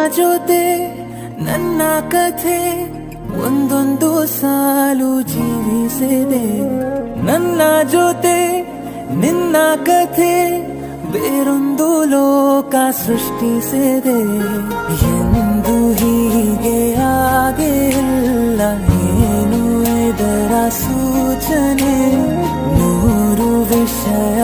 ಜೊತೆ ನನ್ನ ಕಥೆ ಒಂದೊಂದು ಸಾಲು ಜೀವಿಸಿದೆ. ನನ್ನ ಜೊತೆ ನಿನ್ನ ಕಥೆ ಬೇರೊಂದು ಲೋಕ ಸೃಷ್ಟಿಸಿದೆ. ಎಂದು ಹೀಗೆ ಆಗಿಲ್ಲ, ಏನು ಇದರ ಸೂಚನೆ? ನೂರು ವಿಷಯ